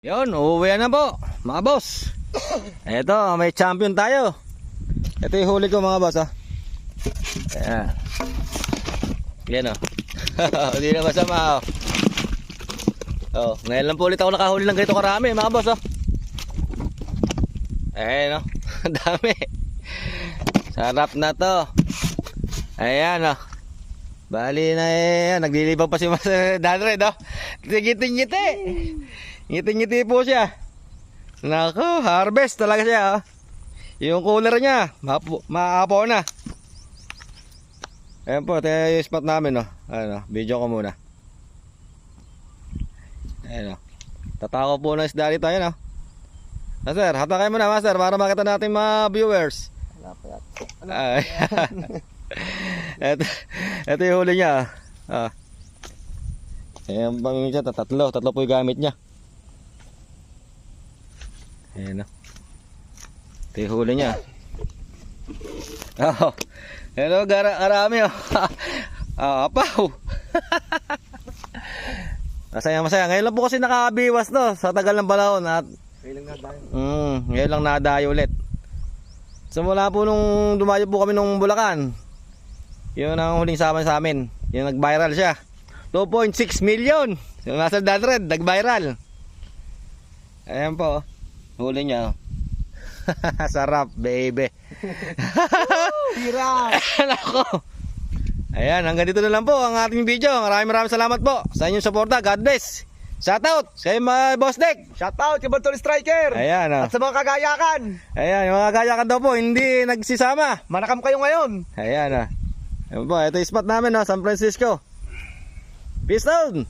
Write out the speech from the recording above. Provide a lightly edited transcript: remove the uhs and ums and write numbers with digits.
Yun, uuwi na po, mga boss. Eto, may champion tayo. Ito yung huli ko, mga boss, Ayan. Yan, Hindi na masama, ngayon lang po ulit ako nakahuli ng ganito karami, mga boss, Ayan, dami. Sarap na to. Ayan, Bali na naglilibang pa si Mas Danred, Ngiti-ngiti. Ngiti-ngiti po siya. Nako, harvest talaga siya, Yung cooler niya, maapo na. Ayan po, ito yung spot namin, video ko muna. Ayan, tatako po na isda dito, ayan, Master, hatakay mo na, Master, para makita natin mga viewers. Ito yung huli niya, Ayan, pamimig siya, tatlo po yung gamit niya. Ayan, ito yung huli niya. Hello, karami, apaw. Masaya. Ngayon lang po kasi nakabiwas sa tagal ng balahon at ngayon lang nadayo ulit. Simula po nung dumayo po kami nung Bulacan, yun ang huling sama sa amin. Yung nag-viral siya, 2.6 million. Yung nasa Danred, nag-viral. Ayan po, huli niya. Sarap, baby. Hirap. Nako. Ayan, hanggang dito na lang po ang ating video. Maraming salamat po sa inyong suporta. God bless. Shout out sa mga boss deck. Shout out kay Bartol Striker. Ayan, At sa mga kagayakan. Ayan, yung mga kagayakan daw po hindi nagsisama. Manakam kayo ngayon. Ayan, Ayan po, ito yung spot namin, San Francisco. Peace out.